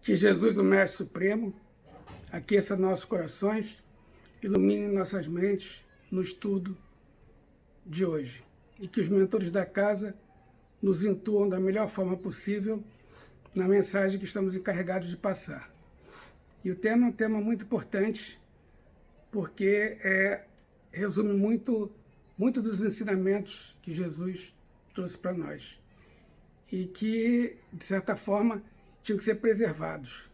Que Jesus, o Mestre Supremo, aqueça nossos corações, ilumine nossas mentes no estudo de hoje. E que os mentores da casa nos intuam da melhor forma possível na mensagem que estamos encarregados de passar. E o tema é um tema muito importante, porque resume muito dos ensinamentos que Jesus trouxe para nós. E que, de certa forma, tinham que ser preservados.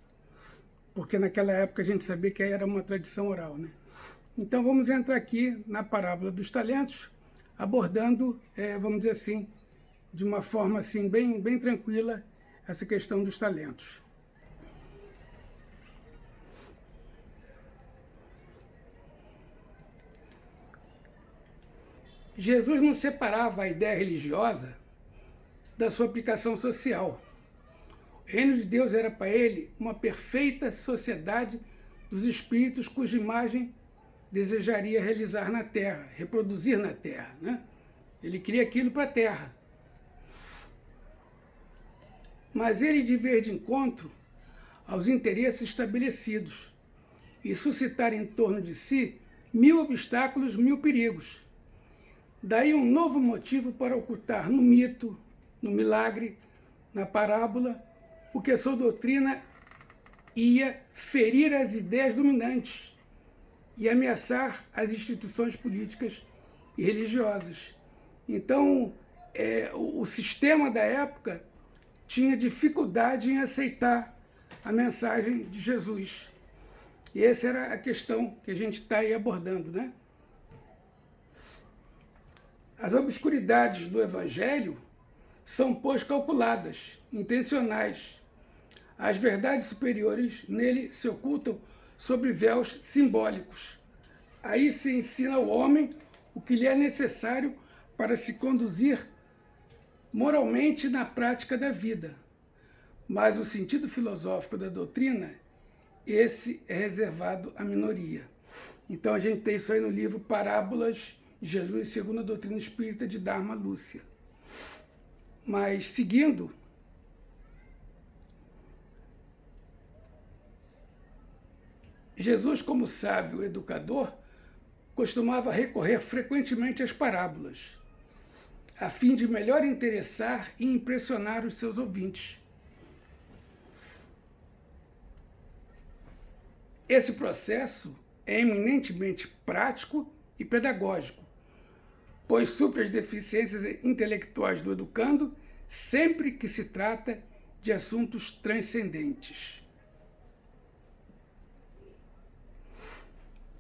Porque naquela época a gente sabia que era uma tradição oral, né? Então vamos entrar aqui na parábola dos talentos, abordando, vamos dizer assim, de uma forma assim, bem tranquila, essa questão dos talentos. Jesus não separava a ideia religiosa da sua aplicação social. O reino de Deus era para ele uma perfeita sociedade dos espíritos cuja imagem desejaria realizar na Terra, reproduzir na Terra, né? Ele queria aquilo para a Terra. Mas ele de vir de encontro aos interesses estabelecidos e suscitar em torno de si 1000 obstáculos, 1000 perigos. Daí um novo motivo para ocultar no mito, no milagre, na parábola, porque a sua doutrina ia ferir as ideias dominantes e ameaçar as instituições políticas e religiosas. Então, o sistema da época tinha dificuldade em aceitar a mensagem de Jesus. E essa era a questão que a gente está aí abordando, né? As obscuridades do Evangelho são, pois, calculadas, intencionais. As verdades superiores nele se ocultam sob véus simbólicos. Aí se ensina ao homem o que lhe é necessário para se conduzir moralmente na prática da vida. Mas o sentido filosófico da doutrina, esse é reservado à minoria. Então a gente tem isso aí no livro Parábolas de Jesus segundo a doutrina espírita de Dharma Lúcia. Mas seguindo, Jesus, como sábio educador, costumava recorrer frequentemente às parábolas, a fim de melhor interessar e impressionar os seus ouvintes. Esse processo é eminentemente prático e pedagógico, pois supre as deficiências intelectuais do educando sempre que se trata de assuntos transcendentes.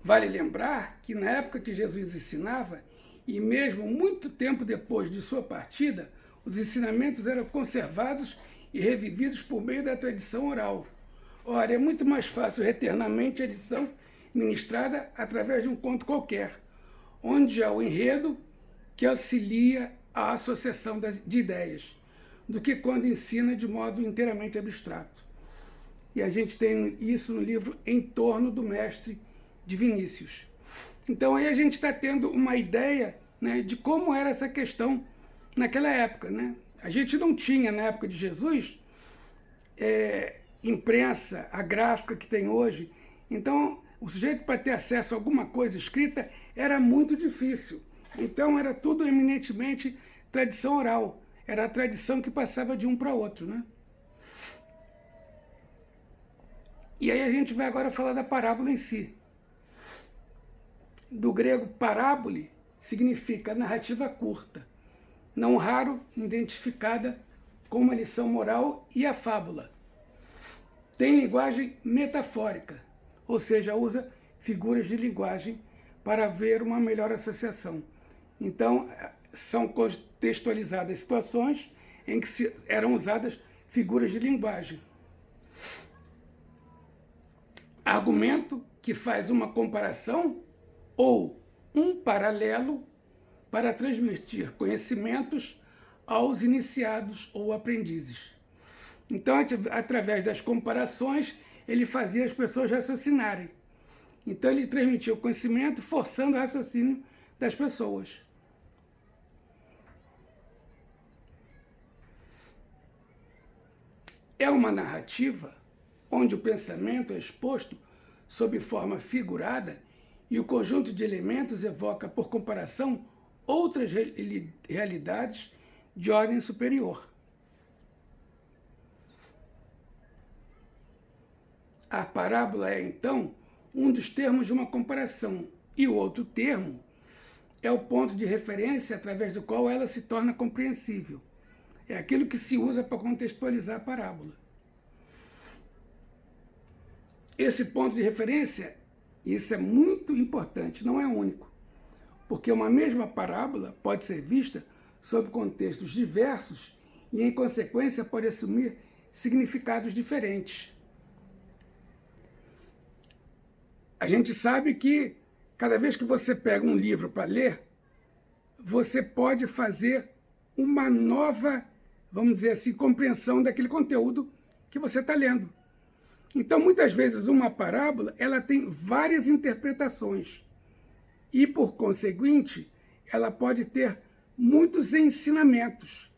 Vale lembrar que na época que Jesus ensinava, e mesmo muito tempo depois de sua partida, os ensinamentos eram conservados e revividos por meio da tradição oral. Ora, é muito mais fácil reter na mente a lição ministrada através de um conto qualquer, onde há o enredo que auxilia a associação de ideias, do que quando ensina de modo inteiramente abstrato. E a gente tem isso no livro Em Torno do Mestre, de Vinícius. Então aí a gente está tendo uma ideia, né, de como era essa questão naquela época, né? A gente não tinha, na época de Jesus, imprensa, a gráfica que tem hoje. Então, o sujeito para ter acesso a alguma coisa escrita era muito difícil. Então, era tudo eminentemente tradição oral. Era a tradição que passava de um para outro, né? E aí a gente vai agora falar da parábola em si. Do grego parábole significa narrativa curta, não raro identificada com uma lição moral, e a fábula. Tem linguagem metafórica, ou seja, usa figuras de linguagem para haver uma melhor associação. Então, são contextualizadas situações em que eram usadas figuras de linguagem. Argumento que faz uma comparação ou um paralelo para transmitir conhecimentos aos iniciados ou aprendizes. Então, através das comparações, ele fazia as pessoas raciocinarem. Então, ele transmitia o conhecimento, forçando o raciocínio das pessoas. É uma narrativa onde o pensamento é exposto sob forma figurada e o conjunto de elementos evoca, por comparação, outras realidades de ordem superior. A parábola é, então, um dos termos de uma comparação, e o outro termo é o ponto de referência através do qual ela se torna compreensível. É aquilo que se usa para contextualizar a parábola. Esse ponto de referência, isso é muito importante, não é único, porque uma mesma parábola pode ser vista sob contextos diversos e, em consequência, pode assumir significados diferentes. A gente sabe que cada vez que você pega um livro para ler, você pode fazer uma nova, vamos dizer assim, compreensão daquele conteúdo que você está lendo. Então, muitas vezes, uma parábola ela tem várias interpretações e, por conseguinte, ela pode ter muitos ensinamentos.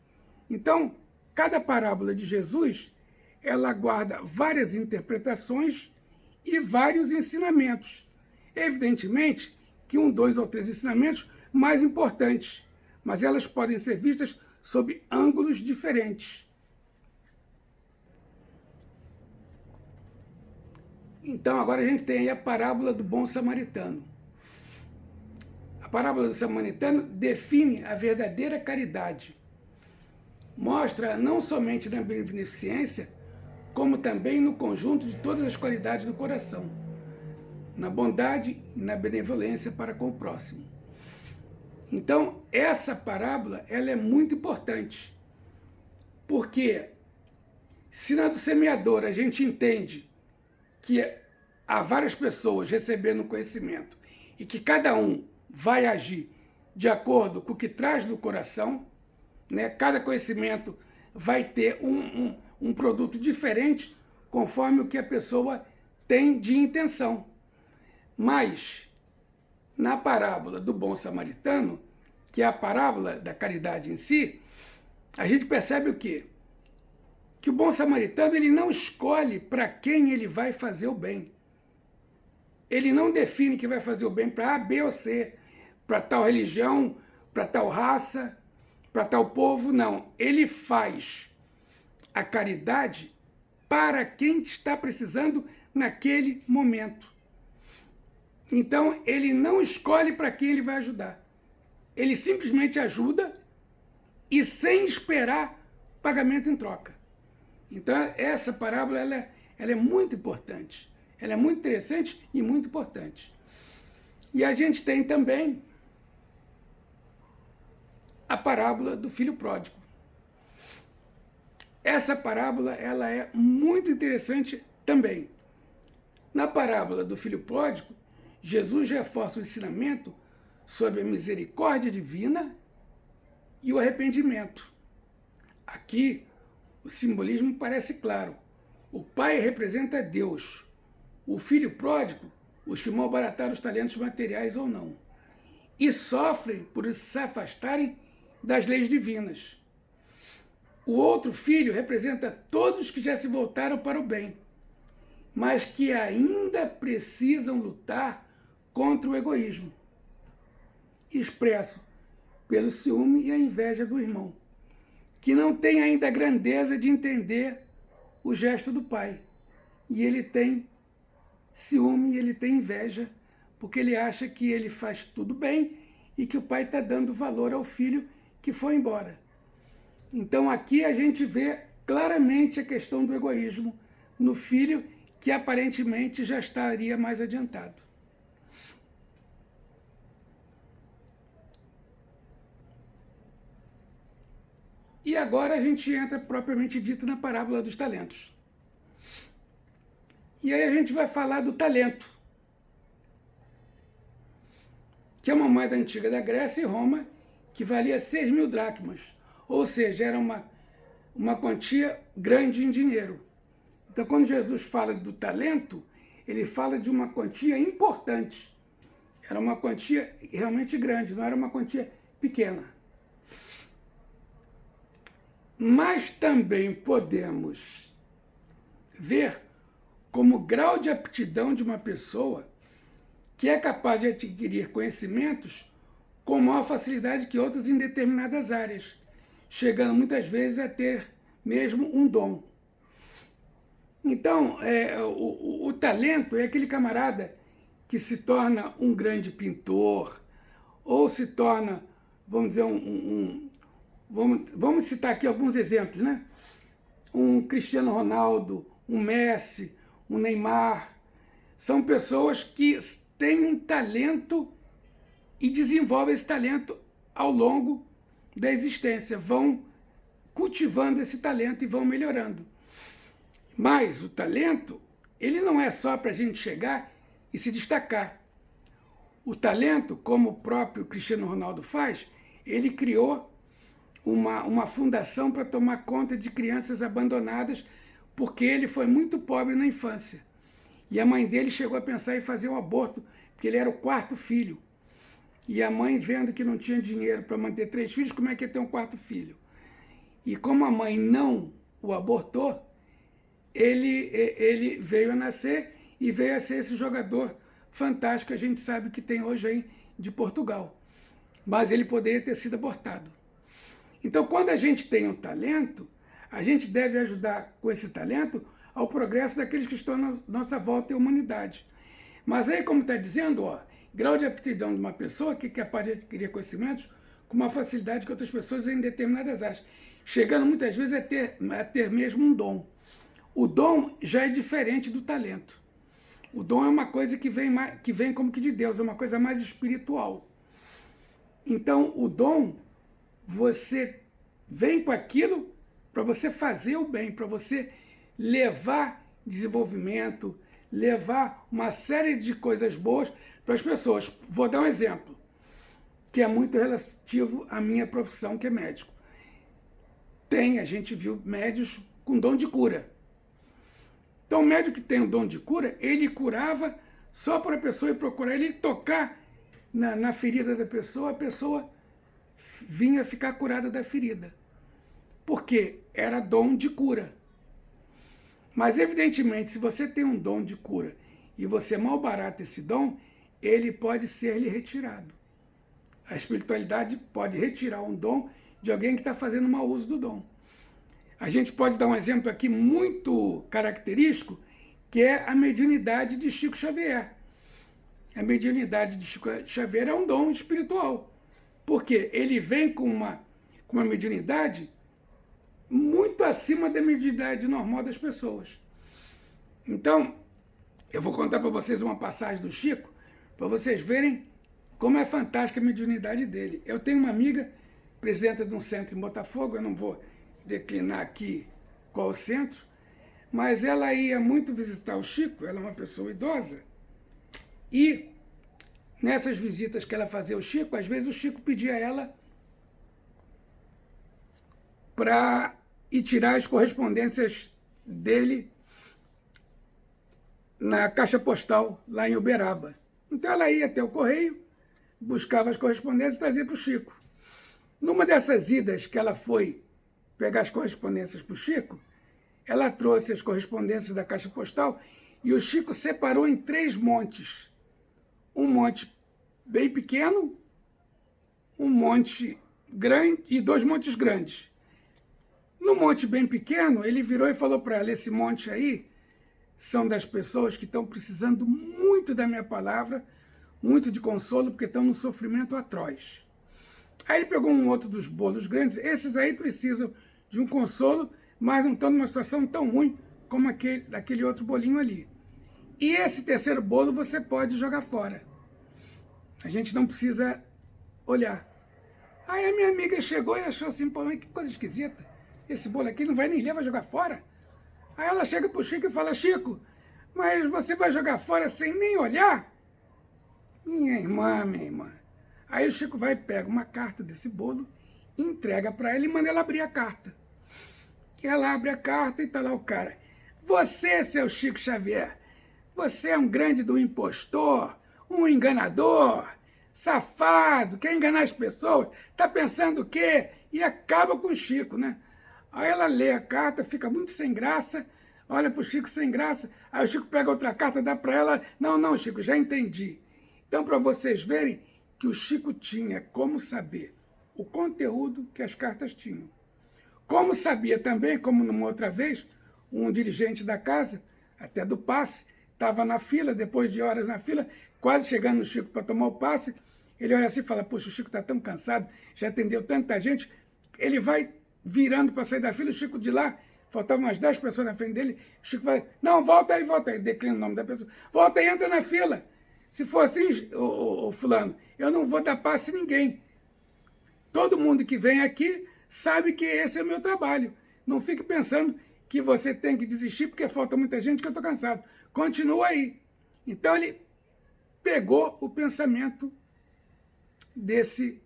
Então, cada parábola de Jesus, ela guarda várias interpretações e vários ensinamentos. Evidentemente que 1, 2 ou 3 ensinamentos mais importantes, mas elas podem ser vistas sob ângulos diferentes. Então, agora a gente tem aí a parábola do bom samaritano. A parábola do samaritano define a verdadeira caridade. Mostra não somente na beneficência, como também no conjunto de todas as qualidades do coração, na bondade e na benevolência para com o próximo. Então, essa parábola ela é muito importante, porque se na do semeador a gente entende que há várias pessoas recebendo conhecimento e que cada um vai agir de acordo com o que traz do coração, né? Cada conhecimento vai ter um produto diferente conforme o que a pessoa tem de intenção. Mas, na parábola do bom samaritano, que é a parábola da caridade em si, a gente percebe o quê? Que o bom samaritano ele não escolhe para quem ele vai fazer o bem. Ele não define que vai fazer o bem para A, B ou C, para tal religião, para tal raça, para tal povo, não. Ele faz a caridade para quem está precisando naquele momento. Então, ele não escolhe para quem ele vai ajudar. Ele simplesmente ajuda e sem esperar pagamento em troca. Então, essa parábola ela é muito importante. Ela é muito interessante e muito importante. E a gente tem também a parábola do filho pródigo. Essa parábola ela é muito interessante também. Na parábola do filho pródigo, Jesus reforça o ensinamento sobre a misericórdia divina e o arrependimento. Aqui, o simbolismo parece claro. O pai representa Deus. O filho pródigo, os que malbarataram os talentos materiais ou não. E sofrem por se afastarem das leis divinas. O outro filho representa todos que já se voltaram para o bem, mas que ainda precisam lutar contra o egoísmo, expresso pelo ciúme e a inveja do irmão, que não tem ainda a grandeza de entender o gesto do pai. E ele tem ciúme, ele tem inveja, porque ele acha que ele faz tudo bem e que o pai está dando valor ao filho que foi embora. Então aqui a gente vê claramente a questão do egoísmo no filho que aparentemente já estaria mais adiantado. E agora a gente entra propriamente dito na parábola dos talentos. E aí a gente vai falar do talento, que é uma moeda antiga da Grécia e Roma que valia 6.000 dracmas, ou seja, era uma quantia grande em dinheiro. Então, quando Jesus fala do talento, ele fala de uma quantia importante. Era uma quantia realmente grande, não era uma quantia pequena. Mas também podemos ver como grau de aptidão de uma pessoa que é capaz de adquirir conhecimentos com maior facilidade que outros em determinadas áreas, chegando muitas vezes a ter mesmo um dom. Então, o talento é aquele camarada que se torna um grande pintor, ou se torna, vamos dizer, vamos citar aqui alguns exemplos, né? Um Cristiano Ronaldo, um Messi, um Neymar. São pessoas que têm um talento e desenvolvem esse talento ao longo da existência, vão cultivando esse talento e vão melhorando. Mas o talento, ele não é só para a gente chegar e se destacar. O talento, como o próprio Cristiano Ronaldo faz, ele criou uma fundação para tomar conta de crianças abandonadas, porque ele foi muito pobre na infância. E a mãe dele chegou a pensar em fazer um aborto, porque ele era o quarto filho. E a mãe, vendo que não tinha dinheiro para manter 3 filhos, como é que ia ter um quarto filho? E como a mãe não o abortou, ele veio a nascer e veio a ser esse jogador fantástico que a gente sabe que tem hoje aí de Portugal. Mas ele poderia ter sido abortado. Então, quando a gente tem um talento, a gente deve ajudar com esse talento ao progresso daqueles que estão na nossa volta e humanidade. Mas aí, como está dizendo, grau de aptidão de uma pessoa que é capaz de adquirir conhecimentos com uma facilidade que outras pessoas em determinadas áreas, chegando muitas vezes a ter mesmo um dom. O dom já é diferente do talento. O dom é uma coisa que vem como que de Deus, é uma coisa mais espiritual. Então, o dom, você vem com aquilo para você fazer o bem, para você levar desenvolvimento, levar uma série de coisas boas para as pessoas. Vou dar um exemplo, que é muito relativo à minha profissão, que é médico. A gente viu médicos com dom de cura. Então, o médico que tem o dom de cura, ele curava só para a pessoa ir procurar ele tocar na ferida da pessoa, a pessoa vinha ficar curada da ferida. Porque era dom de cura. Mas, evidentemente, se você tem um dom de cura e você malbarata esse dom, ele pode ser-lhe retirado. A espiritualidade pode retirar um dom de alguém que está fazendo mau uso do dom. A gente pode dar um exemplo aqui muito característico, que é a mediunidade de Chico Xavier. A mediunidade de Chico Xavier é um dom espiritual, porque ele vem com uma mediunidade muito acima da mediunidade normal das pessoas. Então, eu vou contar para vocês uma passagem do Chico, para vocês verem como é fantástica a mediunidade dele. Eu tenho uma amiga, presidenta de um centro em Botafogo, eu não vou declinar aqui qual o centro, mas ela ia muito visitar o Chico, ela é uma pessoa idosa, e nessas visitas que ela fazia ao Chico, às vezes o Chico pedia a ela para ir tirar as correspondências dele na caixa postal, lá em Uberaba. Então ela ia até o correio, buscava as correspondências e trazia para o Chico. Numa dessas idas que ela foi pegar as correspondências para o Chico, ela trouxe as correspondências da caixa postal e o Chico separou em 3 montes. Um monte bem pequeno, um monte grande e 2 montes grandes. No monte bem pequeno, ele virou e falou para ela, esse monte aí são das pessoas que estão precisando muito da minha palavra, muito de consolo, porque estão num sofrimento atroz. Aí ele pegou um outro dos bolos grandes, esses aí precisam de um consolo, mas não estão numa situação tão ruim como aquele outro bolinho ali. E esse terceiro bolo você pode jogar fora. A gente não precisa olhar. Aí a minha amiga chegou e achou assim, pô, que coisa esquisita. Esse bolo aqui não vai nem ler, vai jogar fora. Aí ela chega pro Chico e fala, Chico, mas você vai jogar fora sem nem olhar? Minha irmã. Aí o Chico vai e pega uma carta desse bolo, entrega para ela e manda ela abrir a carta. E ela abre a carta e tá lá o cara. Você, seu Chico Xavier, você é um grande do impostor, um enganador, safado, quer enganar as pessoas, tá pensando o quê? E acaba com o Chico, né? Aí ela lê a carta, fica muito sem graça, olha para o Chico sem graça, aí o Chico pega outra carta, dá para ela, não, Chico, já entendi. Então, para vocês verem que o Chico tinha como saber o conteúdo que as cartas tinham. Como sabia também, como numa outra vez, um dirigente da casa, até do passe, estava na fila, depois de horas na fila, quase chegando no Chico para tomar o passe, ele olha assim e fala, poxa, o Chico está tão cansado, já atendeu tanta gente, ele vai virando para sair da fila, o Chico de lá, faltavam umas 10 pessoas na frente dele, o Chico vai, não, volta aí, declina o nome da pessoa, volta aí, entra na fila. Se for assim, o fulano, eu não vou dar passe a ninguém. Todo mundo que vem aqui sabe que esse é o meu trabalho. Não fique pensando que você tem que desistir porque falta muita gente que eu estou cansado. Continua aí. Então ele pegou o pensamento desse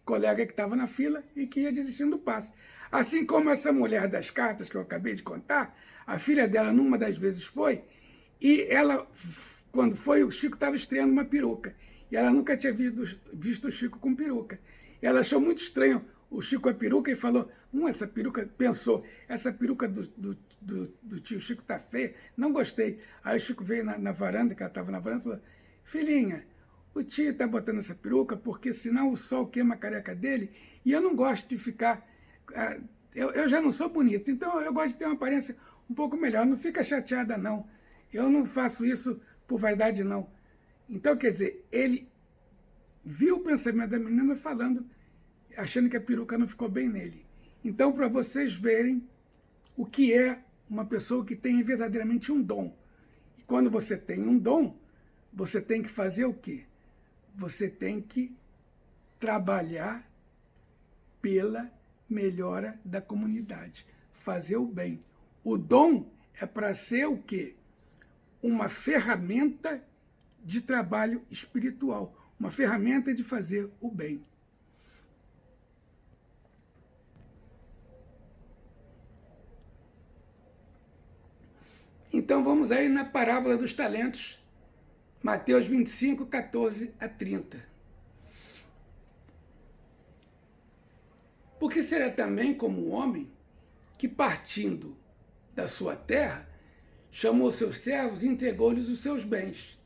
colega que estava na fila e que ia desistindo do passe. Assim como essa mulher das cartas que eu acabei de contar, a filha dela numa das vezes foi, e ela, quando foi, o Chico estava estreando uma peruca. E ela nunca tinha visto o Chico com peruca. Ela achou muito estranho o Chico com a peruca e falou, essa peruca, pensou, essa peruca do tio Chico tá feia, não gostei. Aí o Chico veio na varanda, que ela estava na varanda, e falou, filhinha, o tio está botando essa peruca porque senão o sol queima a careca dele e eu não gosto de ficar... Eu já não sou bonito, então eu gosto de ter uma aparência um pouco melhor. Não fica chateada, não. Eu não faço isso por vaidade, não. Então, quer dizer, ele viu o pensamento da menina falando, achando que a peruca não ficou bem nele. Então, para vocês verem o que é uma pessoa que tem verdadeiramente um dom. E quando você tem um dom, você tem que fazer o quê? Você tem que trabalhar pela melhora da comunidade, fazer o bem. O dom é para ser o quê? Uma ferramenta de trabalho espiritual, uma ferramenta de fazer o bem. Então vamos aí na parábola dos talentos, Mateus 25, 14 a 30. Porque será também como um homem que, partindo da sua terra, chamou seus servos e entregou-lhes os seus bens.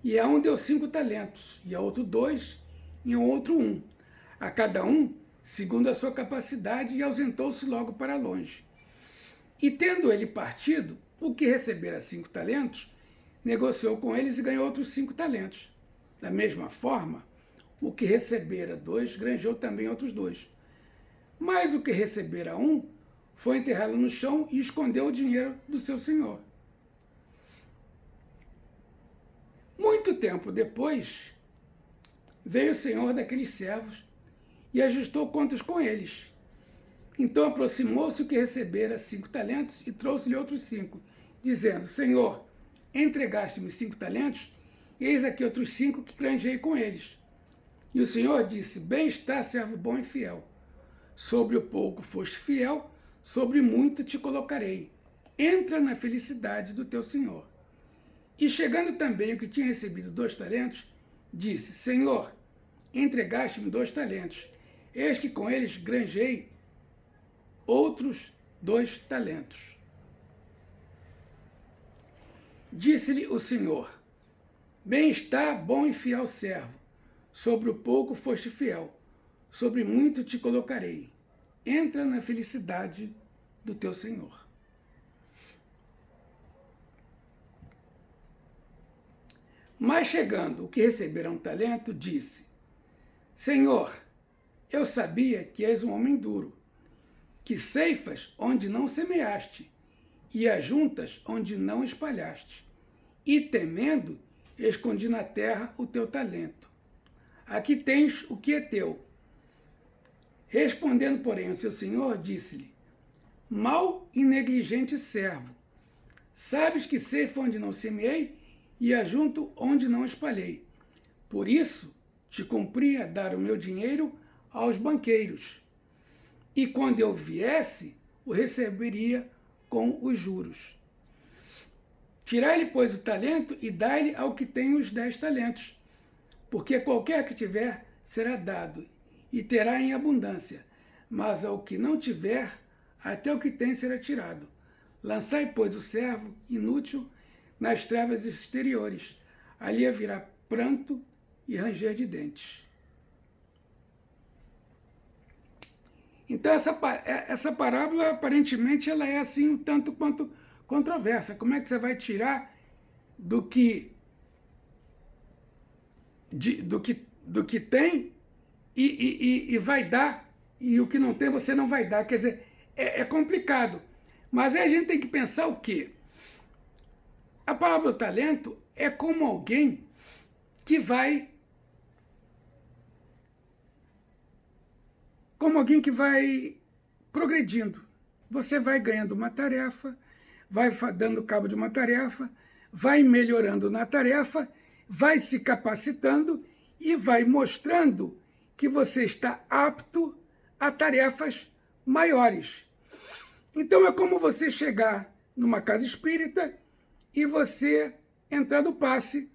E a um deu 5 talentos, e a outro 2, e a outro 1. A cada um, segundo a sua capacidade, e ausentou-se logo para longe. E tendo ele partido, o que recebera 5 talentos, negociou com eles e ganhou outros 5 talentos. Da mesma forma, o que recebera 2, granjeou também outros 2. Mas o que recebera 1, foi enterrá-lo no chão e escondeu o dinheiro do seu senhor. Muito tempo depois, veio o senhor daqueles servos e ajustou contas com eles. Então aproximou-se o que recebera 5 talentos e trouxe-lhe outros 5, dizendo, Senhor, entregaste-me 5 talentos, e eis aqui outros 5 que granjei com eles. E o Senhor disse, bem está, servo bom e fiel. Sobre o pouco foste fiel, sobre muito te colocarei. Entra na felicidade do teu Senhor. E chegando também o que tinha recebido 2 talentos, disse, Senhor, entregaste-me 2 talentos, eis que com eles granjei outros 2 talentos. Disse-lhe o Senhor, bem está, bom e fiel servo, sobre o pouco foste fiel, sobre muito te colocarei. Entra na felicidade do teu Senhor. Mas chegando o que recebera 1 talento, disse, Senhor, eu sabia que és um homem duro, que ceifas onde não semeaste, e ajuntas onde não espalhaste. E temendo, escondi na terra o teu talento. Aqui tens o que é teu. Respondendo, porém, o seu senhor, disse-lhe, mau e negligente servo, sabes que ceifo onde não semeei e ajunto onde não espalhei. Por isso, te cumpria dar o meu dinheiro aos banqueiros. E quando eu viesse, o receberia com os juros. Tirai-lhe, pois, o talento e dai-lhe ao que tem os 10 talentos. Porque qualquer que tiver, será dado, e terá em abundância. Mas ao que não tiver, até o que tem será tirado. Lançai, pois, o servo inútil nas trevas exteriores. Ali haverá pranto e ranger de dentes. Então, essa parábola, aparentemente, ela é assim um tanto quanto controversa. Como é que você vai tirar do que tem e vai dar, e o que não tem você não vai dar? Quer dizer, é complicado. Mas aí a gente tem que pensar o quê? A parábola do talento é como alguém que vai progredindo. Você vai ganhando uma tarefa, vai dando cabo de uma tarefa, vai melhorando na tarefa, vai se capacitando e vai mostrando que você está apto a tarefas maiores. Então é como você chegar numa casa espírita e você entrar no passe.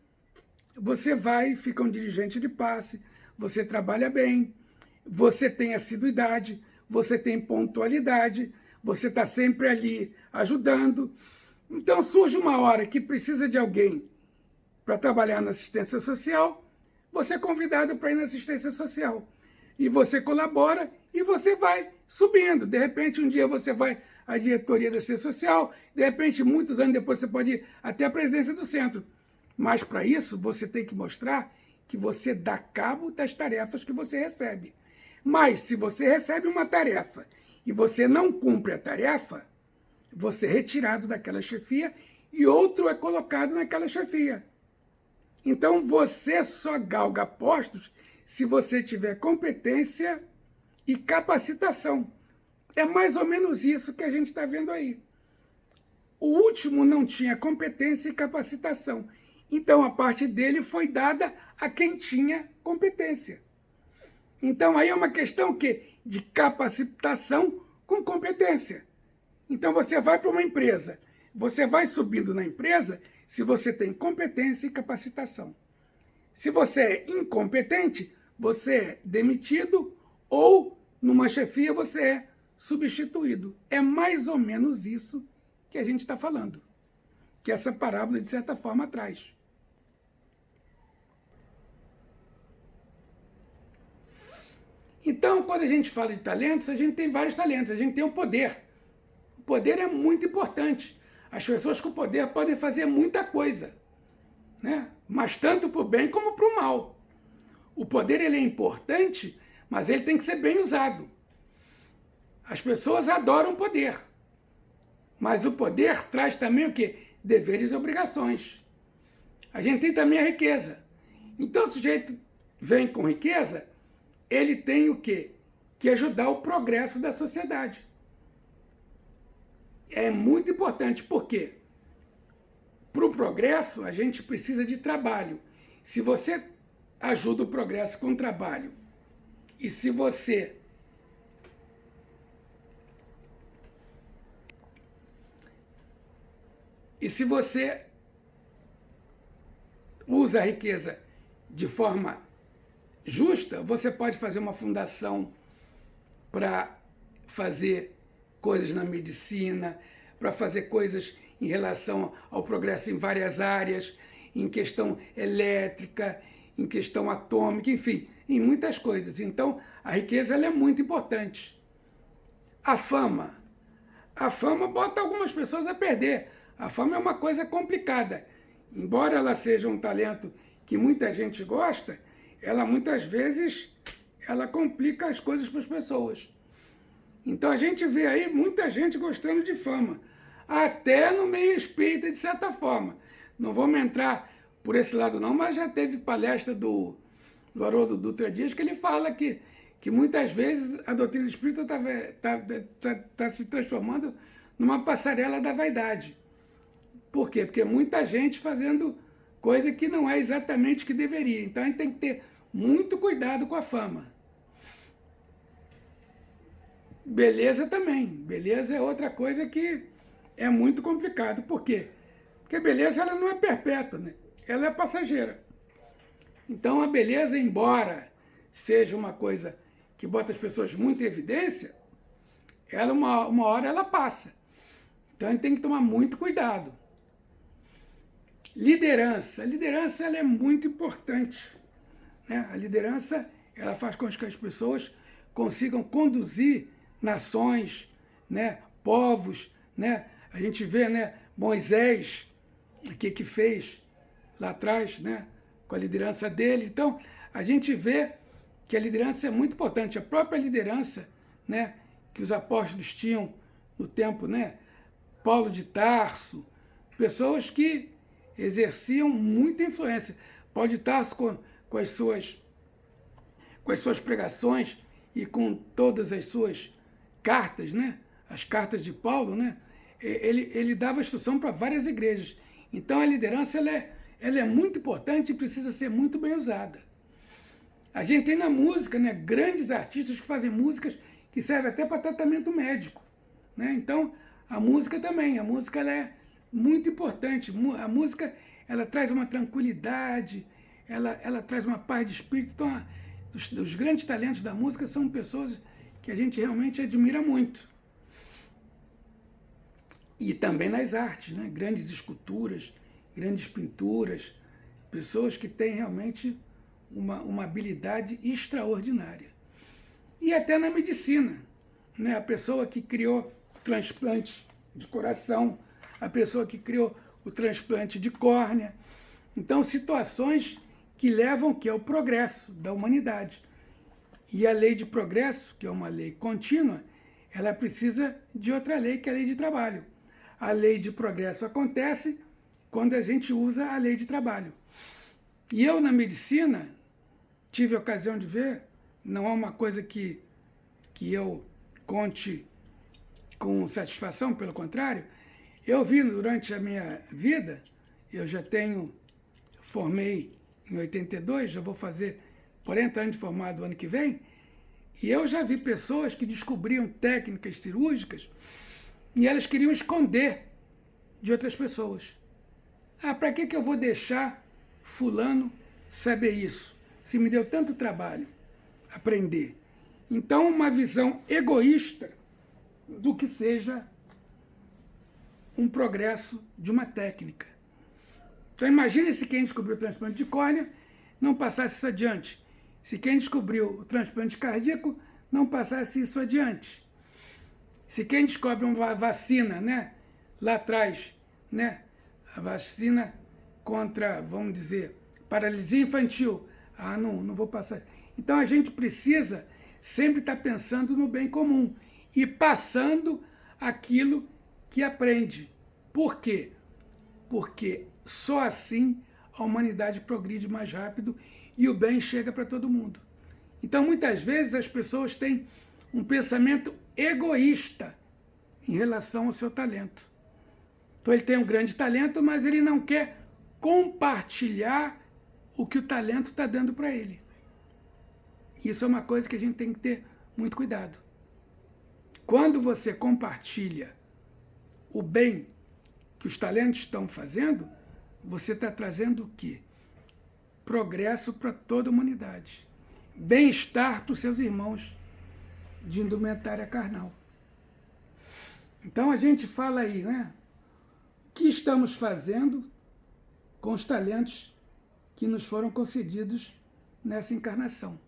Você vai, fica um dirigente de passe, você trabalha bem, você tem assiduidade, você tem pontualidade, você está sempre ali ajudando. Então surge uma hora que precisa de alguém para trabalhar na assistência social, você é convidado para ir na assistência social. E você colabora e você vai subindo. De repente, um dia você vai à diretoria da assistência social, de repente, muitos anos depois, você pode ir até a presidência do centro. Mas, para isso, você tem que mostrar que você dá cabo das tarefas que você recebe. Mas, se você recebe uma tarefa e você não cumpre a tarefa, você é retirado daquela chefia e outro é colocado naquela chefia. Então, você só galga postos se você tiver competência e capacitação. É mais ou menos isso que a gente está vendo aí. O último não tinha competência e capacitação. Então, a parte dele foi dada a quem tinha competência. Então, aí é uma questão de capacitação com competência. Então, você vai para uma empresa, você vai subindo na empresa se você tem competência e capacitação. Se você é incompetente, você é demitido ou, numa chefia, você é substituído. É mais ou menos isso que a gente está falando, que essa parábola, de certa forma, traz. Então, quando a gente fala de talentos, a gente tem vários talentos, a gente tem o poder. O poder é muito importante. As pessoas com poder podem fazer muita coisa, né? Mas tanto para o bem como para o mal. O poder ele é importante, mas ele tem que ser bem usado. As pessoas adoram poder, mas o poder traz também o quê? Deveres e obrigações. A gente tem também a riqueza. Então, o sujeito vem com riqueza, ele tem o quê? Que ajudar o progresso da sociedade. É muito importante, porque para o progresso a gente precisa de trabalho. Se você ajuda o progresso com trabalho, e se você usa a riqueza de forma justa, você pode fazer uma fundação para fazer coisas na medicina, para fazer coisas em relação ao progresso em várias áreas, em questão elétrica, em questão atômica, enfim, em muitas coisas. Então, a riqueza ela é muito importante. A fama bota algumas pessoas a perder. A fama é uma coisa complicada. Embora ela seja um talento que muita gente gosta, ela muitas vezes ela complica as coisas para as pessoas. Então a gente vê aí muita gente gostando de fama, até no meio espírita, de certa forma. Não vamos entrar por esse lado não, mas já teve palestra do Haroldo Dutra Dias que ele fala que muitas vezes a doutrina espírita está se transformando numa passarela da vaidade. Por quê? Porque muita gente fazendo coisa que não é exatamente o que deveria. Então a gente tem que ter muito cuidado com a fama. Beleza também. Beleza é outra coisa que é muito complicado. Por quê? Porque beleza ela não é perpétua, né? Ela é passageira. Então a beleza, embora seja uma coisa que bota as pessoas muito em evidência, ela uma hora ela passa. Então a gente tem que tomar muito cuidado. Liderança. A liderança ela é muito importante, né? A liderança ela faz com que as pessoas consigam conduzir nações, né? Povos, né? A gente vê, né? Moisés, o que fez lá atrás, né? Com a liderança dele. Então, a gente vê que a liderança é muito importante. A própria liderança, né? Que os apóstolos tinham no tempo, né? Paulo de Tarso, pessoas que exerciam muita influência. Paulo de Tarso com as suas pregações e com todas as suas cartas, né? As cartas de Paulo, né? Ele dava instrução para várias igrejas. Então a liderança ela é muito importante e precisa ser muito bem usada. A gente tem na música, né, grandes artistas que fazem músicas que servem até para tratamento médico, né? Então a música também, a música ela é muito importante. A música ela traz uma tranquilidade, ela traz uma paz de espírito. Então os grandes talentos da música são pessoas que a gente realmente admira muito. E também nas artes, né? Grandes esculturas, grandes pinturas, pessoas que têm realmente uma habilidade extraordinária. E até na medicina, né? A pessoa que criou o transplante de coração, a pessoa que criou o transplante de córnea. Então, situações que levam ao progresso da humanidade. E a lei de progresso, que é uma lei contínua, ela precisa de outra lei, que é a lei de trabalho. A lei de progresso acontece quando a gente usa a lei de trabalho. E eu, na medicina, tive a ocasião de ver, não é uma coisa que eu conte com satisfação, pelo contrário, eu vi durante a minha vida, eu já formei em 82, já vou fazer 40 anos de formado ano que vem, e eu já vi pessoas que descobriam técnicas cirúrgicas e elas queriam esconder de outras pessoas. Para que eu vou deixar fulano saber isso, se me deu tanto trabalho aprender? Então, uma visão egoísta do que seja um progresso de uma técnica. Então, imagine se quem descobriu o transplante de córnea não passasse isso adiante. Se quem descobriu o transplante cardíaco não passasse isso adiante. Se quem descobre uma vacina, né, lá atrás, né, a vacina contra, vamos dizer, paralisia infantil, não vou passar. Então, a gente precisa sempre estar pensando no bem comum e passando aquilo que aprende. Por quê? Porque só assim a humanidade progride mais rápido e o bem chega para todo mundo. Então, muitas vezes, as pessoas têm um pensamento egoísta em relação ao seu talento. Então, ele tem um grande talento, mas ele não quer compartilhar o que o talento está dando para ele. Isso é uma coisa que a gente tem que ter muito cuidado. Quando você compartilha o bem que os talentos estão fazendo, você está trazendo o quê? Progresso para toda a humanidade. Bem-estar para os seus irmãos de indumentária carnal. Então a gente fala aí, né? O que estamos fazendo com os talentos que nos foram concedidos nessa encarnação?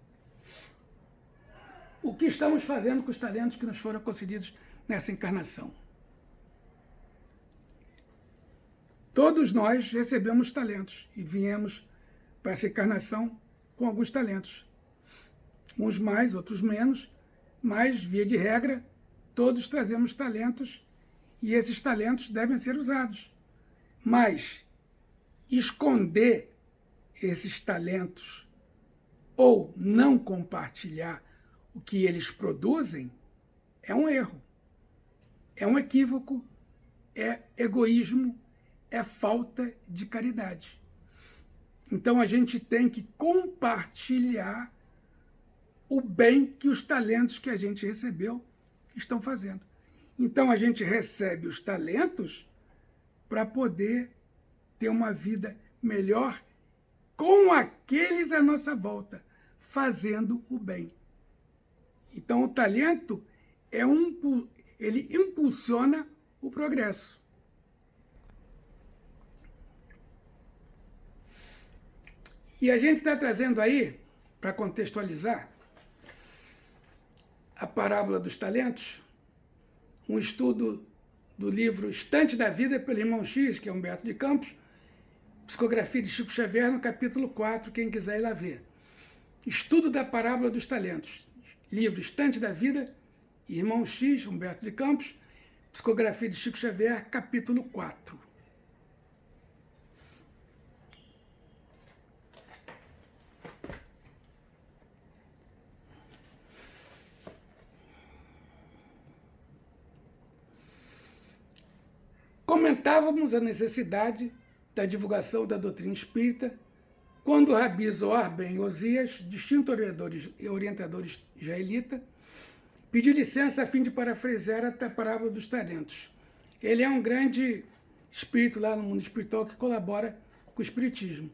O que estamos fazendo com os talentos que nos foram concedidos nessa encarnação? Todos nós recebemos talentos e viemos para essa encarnação com alguns talentos. Uns mais, outros menos, mas, via de regra, todos trazemos talentos e esses talentos devem ser usados. Mas esconder esses talentos ou não compartilhar o que eles produzem é um erro, é um equívoco, é egoísmo, é falta de caridade. Então a gente tem que compartilhar o bem que os talentos que a gente recebeu estão fazendo. Então a gente recebe os talentos para poder ter uma vida melhor com aqueles à nossa volta, fazendo o bem. Então o talento ele impulsiona o progresso. E a gente está trazendo aí, para contextualizar, a parábola dos talentos, um estudo do livro Estante da Vida, pelo irmão X, que é Humberto de Campos, psicografia de Chico Xavier, no capítulo 4, quem quiser ir lá ver. Estudo da parábola dos talentos, livro Estante da Vida, irmão X, Humberto de Campos, psicografia de Chico Xavier, capítulo 4. Comentávamos a necessidade da divulgação da doutrina espírita quando o Rabi Zohar Ben Osias, distinto orientador israelita, pediu licença a fim de parafrasear a parábola dos talentos. Ele é um grande espírito lá no mundo espiritual que colabora com o espiritismo.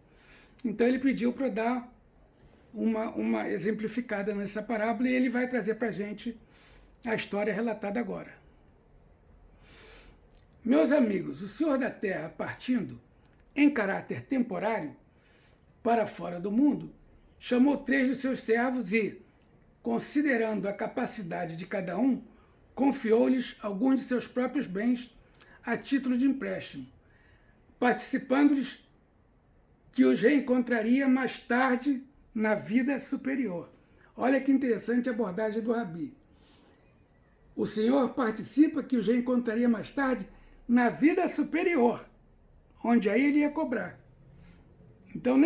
Então ele pediu para dar uma exemplificada nessa parábola e ele vai trazer para a gente a história relatada agora. Meus amigos, o Senhor da Terra, partindo em caráter temporário para fora do mundo, chamou 3 dos seus servos e, considerando a capacidade de cada um, confiou-lhes alguns de seus próprios bens a título de empréstimo, participando-lhes que os reencontraria mais tarde na vida superior. Olha que interessante a abordagem do Rabi. O Senhor participa que os reencontraria mais tarde na vida superior, onde aí ele ia cobrar. Então,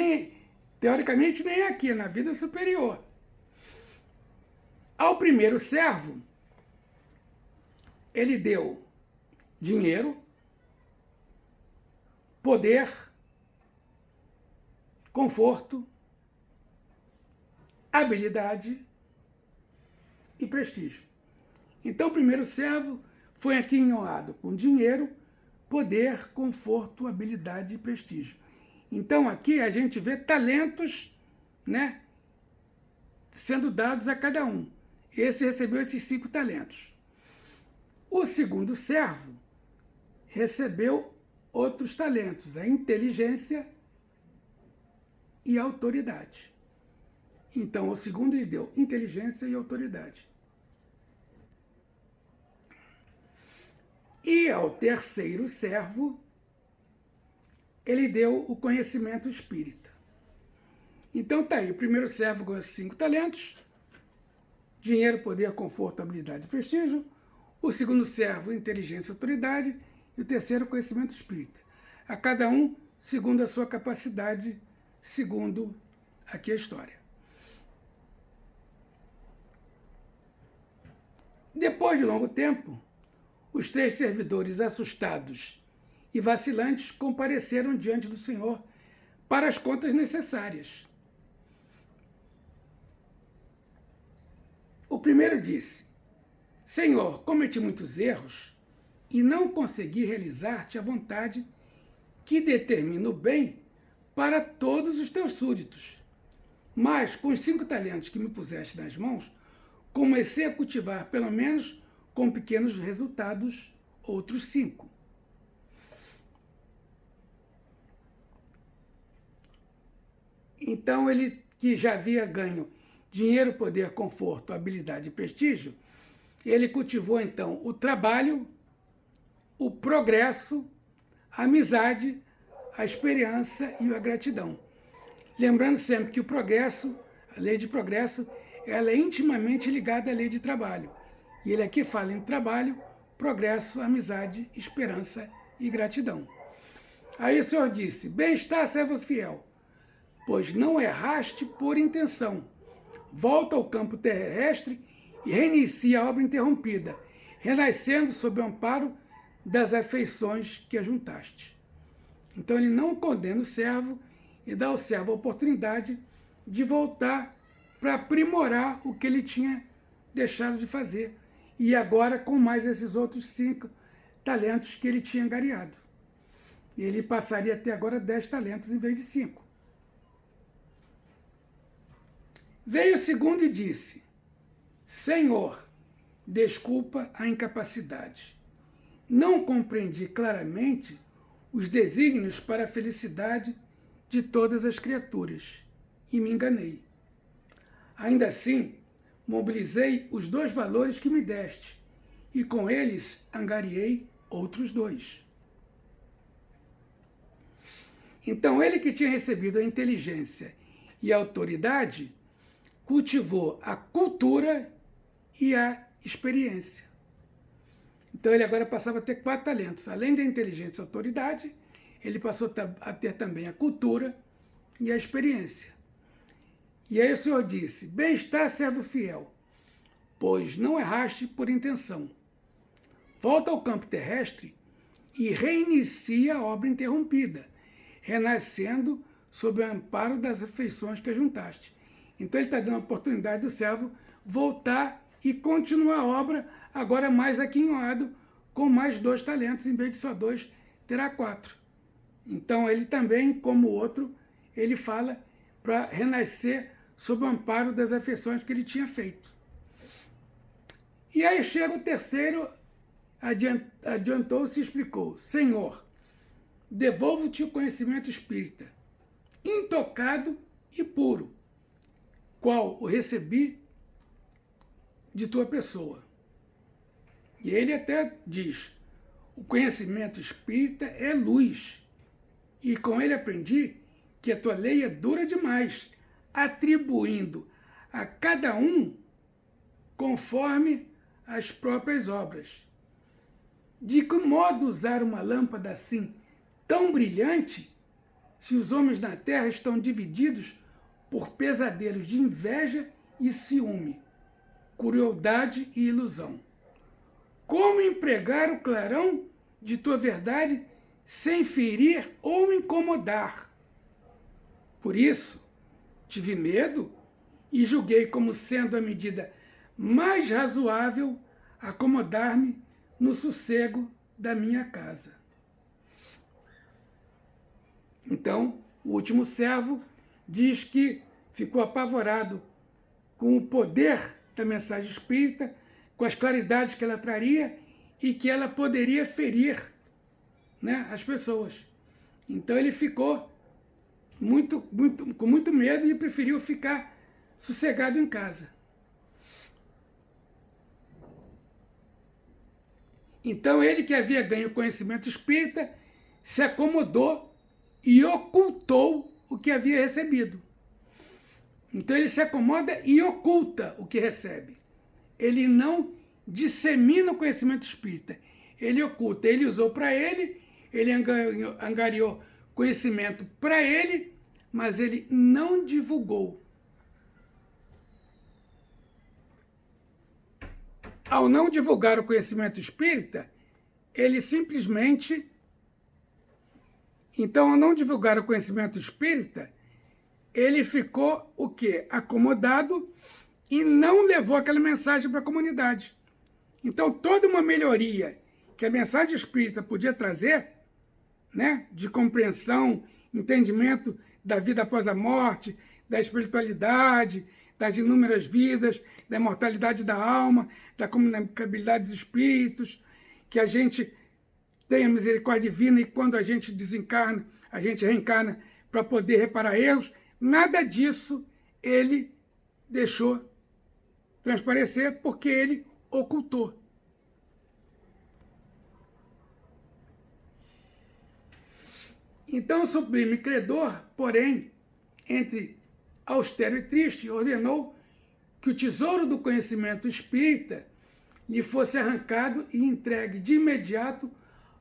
teoricamente, nem aqui, na vida superior. Ao primeiro servo, ele deu dinheiro, poder, conforto, habilidade e prestígio. Então, o primeiro servo foi aqui honrado com dinheiro, poder, conforto, habilidade e prestígio. Então, aqui a gente vê talentos, né, sendo dados a cada um. Esse recebeu esses 5 talentos. O segundo servo recebeu outros talentos, a inteligência e a autoridade. Então, o segundo ele deu inteligência e autoridade. E ao terceiro servo, ele deu o conhecimento espírita. Então tá aí, o primeiro servo ganhou 5 talentos, dinheiro, poder, conforto, habilidade e prestígio. O segundo servo, inteligência e autoridade. E o terceiro, conhecimento espírita. A cada um, segundo a sua capacidade, segundo aqui a história. Depois de longo tempo, os 3 servidores, assustados e vacilantes, compareceram diante do Senhor para as contas necessárias. O primeiro disse: Senhor, cometi muitos erros e não consegui realizar-te a vontade que determina o bem para todos os teus súditos. Mas, com os 5 talentos que me puseste nas mãos, comecei a cultivar, pelo menos com pequenos resultados, outros 5. Então, ele que já havia ganho dinheiro, poder, conforto, habilidade e prestígio, ele cultivou, então, o trabalho, o progresso, a amizade, a esperança e a gratidão. Lembrando sempre que o progresso, a lei de progresso, ela é intimamente ligada à lei de trabalho. E ele aqui fala em trabalho, progresso, amizade, esperança e gratidão. Aí o Senhor disse: bem está, servo fiel, pois não erraste por intenção. Volta ao campo terrestre e reinicia a obra interrompida, renascendo sob o amparo das afeições que ajuntaste. Então ele não condena o servo e dá ao servo a oportunidade de voltar para aprimorar o que ele tinha deixado de fazer. E agora com mais esses outros 5 talentos que ele tinha angariado. Ele passaria até agora 10 talentos em vez de 5. Veio o segundo e disse: Senhor, desculpa a incapacidade. não compreendi claramente os desígnios para a felicidade de todas as criaturas e me enganei. Ainda assim, mobilizei os 2 valores que me deste e com eles angariei outros 2. Então, ele que tinha recebido a inteligência e a autoridade, cultivou a cultura e a experiência. Então, ele agora passava a ter 4 talentos. Além da inteligência e autoridade, ele passou a ter também a cultura e a experiência. E aí o Senhor disse: bem-estar, servo fiel, pois não erraste por intenção. Volta ao campo terrestre e reinicia a obra interrompida, renascendo sob o amparo das afeições que ajuntaste. Então ele está dando a oportunidade do servo voltar e continuar a obra, agora mais aquinhoado, com mais 2 talentos, em vez de só 2, terá 4. Então ele também, como o outro, ele fala para renascer sob o amparo das afeições que ele tinha feito. E aí chega o terceiro, adiantou-se e explicou: Senhor, devolvo-te o conhecimento espírita, intocado e puro, qual o recebi de tua pessoa. E ele até diz: o conhecimento espírita é luz, e com ele aprendi que a tua lei é dura demais, atribuindo a cada um conforme as próprias obras. De que modo usar uma lâmpada assim tão brilhante, se os homens na terra estão divididos por pesadelos de inveja e ciúme, crueldade e ilusão? Como empregar o clarão de tua verdade sem ferir ou incomodar? Por isso, tive medo e julguei como sendo a medida mais razoável acomodar-me no sossego da minha casa. Então, o último servo diz que ficou apavorado com o poder da mensagem espírita, com as claridades que ela traria e que ela poderia ferir, né, as pessoas. Então ele ficou com muito medo e preferiu ficar sossegado em casa. Então ele, que havia ganho conhecimento espírita, se acomodou e ocultou o que havia recebido. Então ele se acomoda e oculta o que recebe. Ele não dissemina o conhecimento espírita. Ele oculta. Ele usou para ele angariou conhecimento para ele, mas ele não divulgou. Ao não divulgar o conhecimento espírita, ele simplesmente... Então, ao não divulgar o conhecimento espírita, ele ficou o quê? Acomodado e não levou aquela mensagem para a comunidade. Então, toda uma melhoria que a mensagem espírita podia trazer, né, de compreensão, entendimento da vida após a morte, da espiritualidade, das inúmeras vidas, da imortalidade da alma, da comunicabilidade dos espíritos, que a gente tenha misericórdia divina e quando a gente desencarna, a gente reencarna para poder reparar erros. Nada disso ele deixou transparecer porque ele ocultou. Então o sublime credor, porém, entre austero e triste, ordenou que o tesouro do conhecimento espírita lhe fosse arrancado e entregue de imediato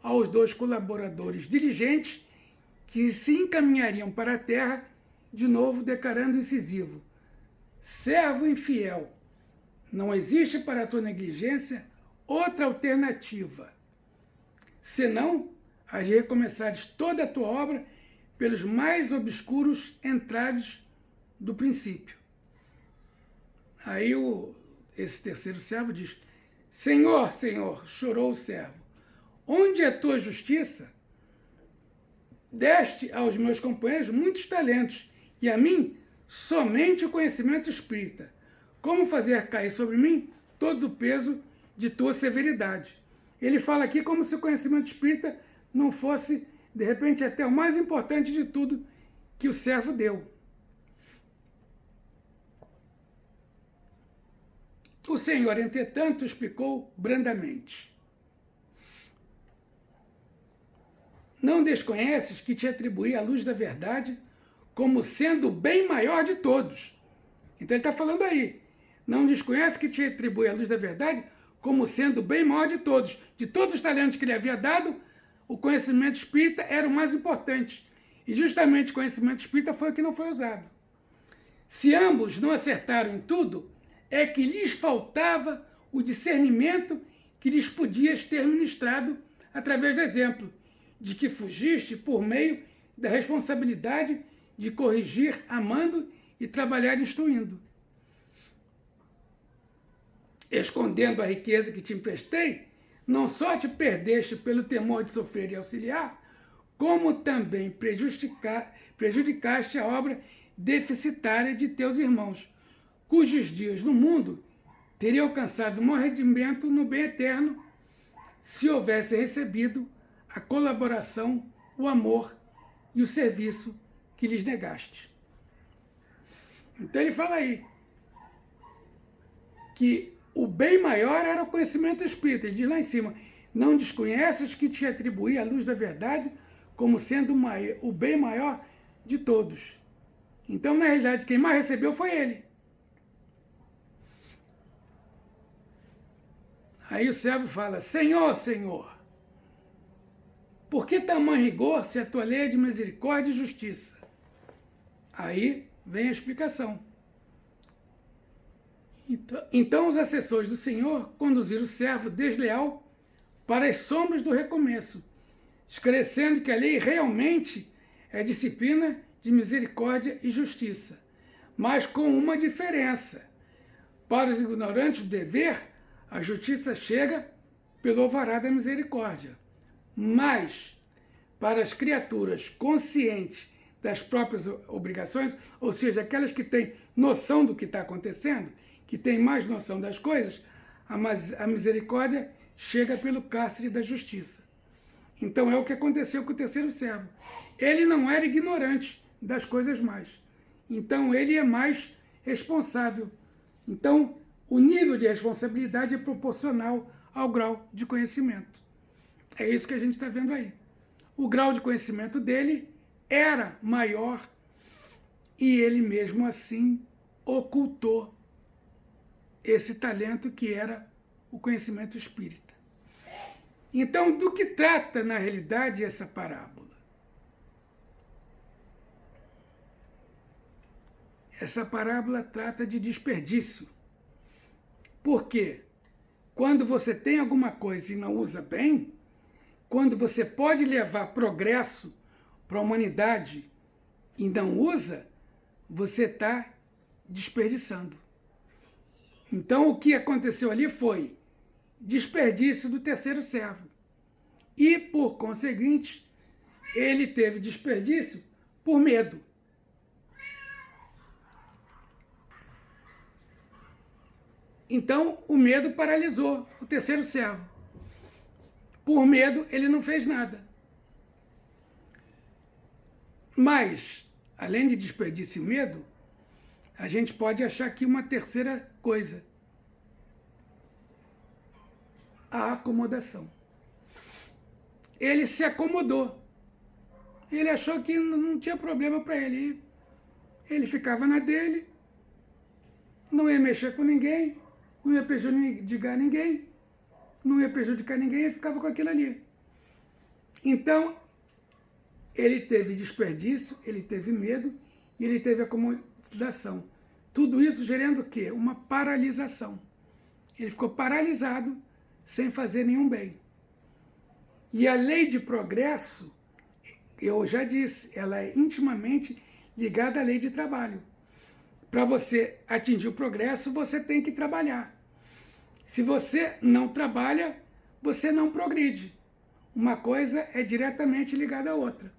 aos 2 colaboradores diligentes que se encaminhariam para a terra, de novo declarando incisivo: servo infiel, não existe para a tua negligência outra alternativa, senão a de recomeçares toda a tua obra pelos mais obscuros entraves do princípio. Aí esse terceiro servo diz: Senhor, Senhor, chorou o servo, onde é a tua justiça? Deste aos meus companheiros muitos talentos, e a mim somente o conhecimento espírita. Como fazer cair sobre mim todo o peso de tua severidade? Ele fala aqui como se o conhecimento espírita não fosse, de repente, até o mais importante de tudo que o servo deu. O Senhor, entretanto, explicou brandamente: não desconheces que te atribuí a luz da verdade como sendo o bem maior de todos. Então ele está falando aí. Não desconheces que te atribui a luz da verdade como sendo o bem maior de todos. De todos os talentos que ele havia dado, o conhecimento espírita era o mais importante. E justamente o conhecimento espírita foi o que não foi usado. Se ambos não acertaram em tudo, é que lhes faltava o discernimento que lhes podias ter ministrado através do exemplo, de que fugiste por meio da responsabilidade de corrigir amando e trabalhar instruindo. Escondendo a riqueza que te emprestei, não só te perdeste pelo temor de sofrer e auxiliar, como também prejudicaste a obra deficitária de teus irmãos, cujos dias no mundo teriam alcançado um rendimento no bem eterno se houvesse recebido a colaboração, o amor e o serviço que lhes negaste. Então ele fala aí que o bem maior era o conhecimento espírita. Ele diz lá em cima: não desconheces que te atribuí a luz da verdade como sendo o bem maior de todos. Então, na realidade, quem mais recebeu foi ele. Aí o servo fala: Senhor, Senhor, por que tamanho rigor se a tua lei é de misericórdia e justiça? Aí vem a explicação. Então os assessores do Senhor conduziram o servo desleal para as sombras do recomeço, esclarecendo que a lei realmente é disciplina de misericórdia e justiça, mas com uma diferença. Para os ignorantes do dever, a justiça chega pelo alvará da misericórdia, mas para as criaturas conscientes das próprias obrigações, ou seja, aquelas que têm noção do que está acontecendo, que têm mais noção das coisas, a misericórdia chega pelo cárcere da justiça. Então é o que aconteceu com o terceiro servo. Ele não era ignorante das coisas mais. Então ele é mais responsável. Então o nível de responsabilidade é proporcional ao grau de conhecimento. É isso que a gente está vendo aí. O grau de conhecimento dele era maior e ele mesmo assim ocultou esse talento que era o conhecimento espírita. Então, do que trata na realidade essa parábola? Essa parábola trata de desperdício. Por quê? Quando você tem alguma coisa e não usa bem, quando você pode levar progresso para a humanidade e não usa, você está desperdiçando. Então, o que aconteceu ali foi desperdício do terceiro servo. E, por conseguinte, ele teve desperdício por medo. Então, o medo paralisou o terceiro servo. Por medo, ele não fez nada. Mas, além de desperdício e medo, a gente pode achar aqui uma terceira coisa: a acomodação. Ele se acomodou. Ele achou que não tinha problema para ele. Ele ficava na dele, não ia mexer com ninguém, não ia prejudicar ninguém, e ficava com aquilo ali. Então, ele teve desperdício, ele teve medo e ele teve acomodação. Tudo isso gerando o quê? Uma paralisação. Ele ficou paralisado, sem fazer nenhum bem. E a lei de progresso, eu já disse, ela é intimamente ligada à lei de trabalho. Para você atingir o progresso, você tem que trabalhar. Se você não trabalha, você não progride. Uma coisa é diretamente ligada à outra.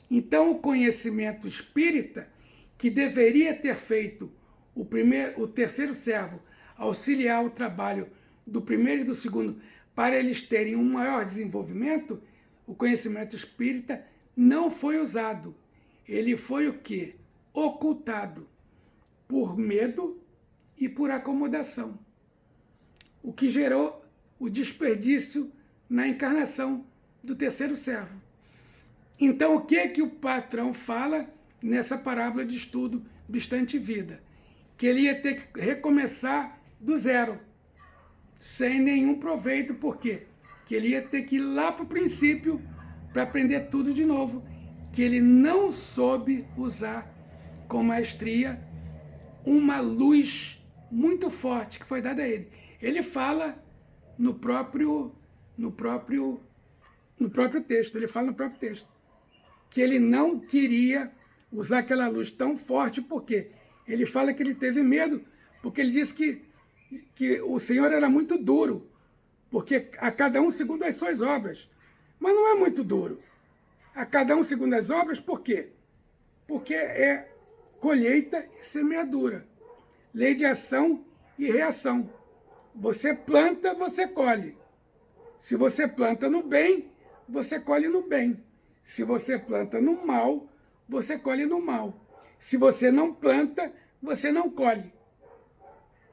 Então, o conhecimento espírita, que deveria ter feito o terceiro servo auxiliar o trabalho do primeiro e do segundo para eles terem um maior desenvolvimento, o conhecimento espírita não foi usado. Ele foi o quê? Ocultado por medo e por acomodação. O que gerou o desperdício na encarnação do terceiro servo. Então, o que o patrão fala nessa parábola de estudo Obstante Vida? Que ele ia ter que recomeçar do zero, sem nenhum proveito. Por quê? Que ele ia ter que ir lá para o princípio para aprender tudo de novo, que ele não soube usar com maestria uma luz muito forte que foi dada a ele. Ele fala no próprio texto, que ele não queria usar aquela luz tão forte, porque ele fala que ele teve medo, porque ele disse que o Senhor era muito duro, porque a cada um segundo as suas obras. Mas não é muito duro. A cada um segundo as obras, por quê? Porque é colheita e semeadura. Lei de ação e reação. Você planta, você colhe. Se você planta no bem, você colhe no bem. Se você planta no mal, você colhe no mal. Se você não planta, você não colhe.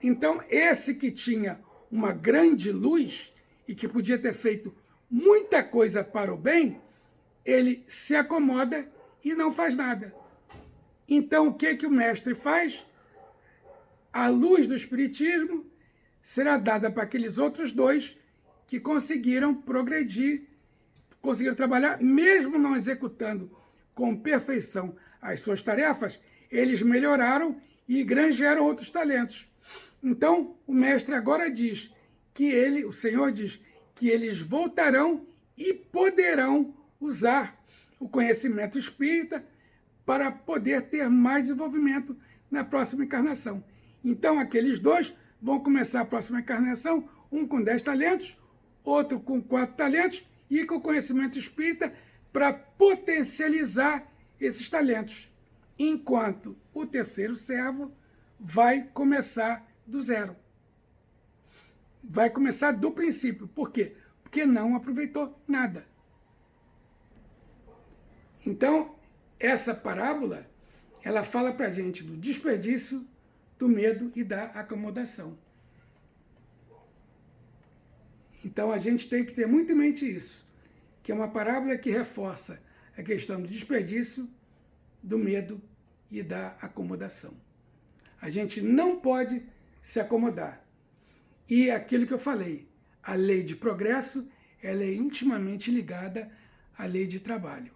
Então, esse que tinha uma grande luz e que podia ter feito muita coisa para o bem, ele se acomoda e não faz nada. Então, o que o mestre faz? A luz do Espiritismo será dada para aqueles outros dois que conseguiram progredir, conseguiram trabalhar, mesmo não executando com perfeição as suas tarefas, eles melhoraram e granjearam outros talentos. Então, o mestre agora diz que o Senhor diz que eles voltarão e poderão usar o conhecimento espírita para poder ter mais desenvolvimento na próxima encarnação. Então, aqueles dois vão começar a próxima encarnação, um com 10 talentos, outro com 4 talentos, e com o conhecimento espírita para potencializar esses talentos. Enquanto o terceiro servo vai começar do zero. Vai começar do princípio. Por quê? Porque não aproveitou nada. Então, essa parábola, ela fala para a gente do desperdício, do medo e da acomodação. Então, a gente tem que ter muito em mente isso, que é uma parábola que reforça a questão do desperdício, do medo e da acomodação. A gente não pode se acomodar. E aquilo que eu falei, a lei de progresso, ela é intimamente ligada à lei de trabalho.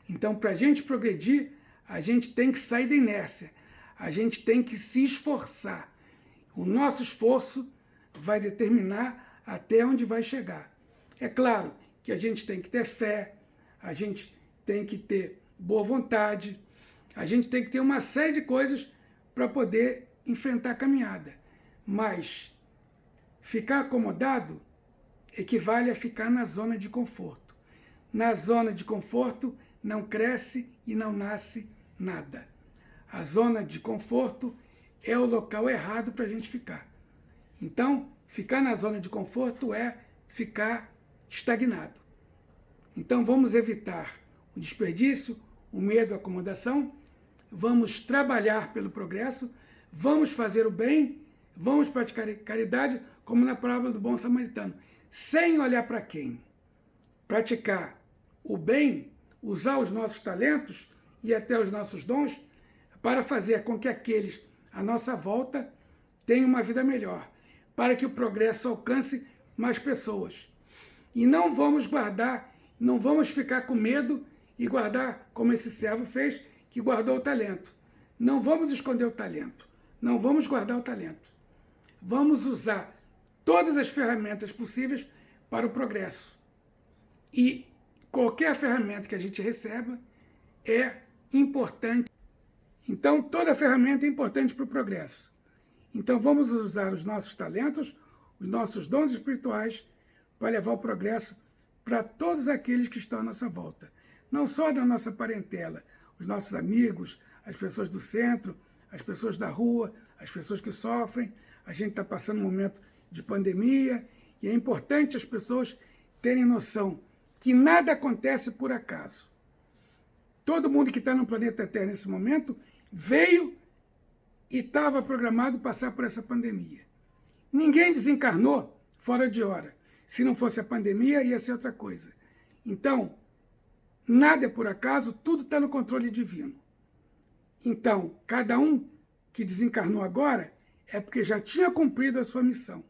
Então, para a gente progredir, a gente tem que sair da inércia, a gente tem que se esforçar. O nosso esforço vai determinar até onde vai chegar. É claro que a gente tem que ter fé, a gente tem que ter boa vontade, a gente tem que ter uma série de coisas para poder enfrentar a caminhada. Mas ficar acomodado equivale a ficar na zona de conforto. Na zona de conforto não cresce e não nasce nada. A zona de conforto é o local errado para a gente ficar. Então, ficar na zona de conforto é ficar estagnado. Então, vamos evitar o desperdício, o medo, a acomodação, vamos trabalhar pelo progresso, vamos fazer o bem, vamos praticar caridade, como na parábola do bom samaritano, sem olhar para quem. Praticar o bem, usar os nossos talentos e até os nossos dons para fazer com que aqueles à nossa volta tenham uma vida melhor, para que o progresso alcance mais pessoas. E não vamos guardar, não vamos ficar com medo e guardar como esse servo fez, que guardou o talento. Não vamos esconder o talento, não vamos guardar o talento. Vamos usar todas as ferramentas possíveis para o progresso. E qualquer ferramenta que a gente receba é importante. Então, toda ferramenta é importante para o progresso. Então, vamos usar os nossos talentos, os nossos dons espirituais, para levar o progresso para todos aqueles que estão à nossa volta. Não só da nossa parentela, os nossos amigos, as pessoas do centro, as pessoas da rua, as pessoas que sofrem. A gente está passando um momento de pandemia E é importante as pessoas terem noção que nada acontece por acaso. Todo mundo que está no planeta Terra nesse momento veio e estava programado passar por essa pandemia. Ninguém desencarnou fora de hora. Se não fosse a pandemia, ia ser outra coisa. Então, nada é por acaso, tudo está no controle divino. Então, cada um que desencarnou agora é porque já tinha cumprido a sua missão.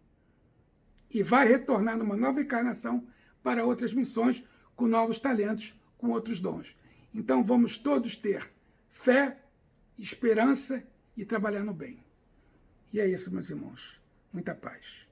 E vai retornar numa nova encarnação para outras missões, com novos talentos, com outros dons. Então, vamos todos ter fé, esperança e trabalhar no bem. E é isso, meus irmãos. Muita paz.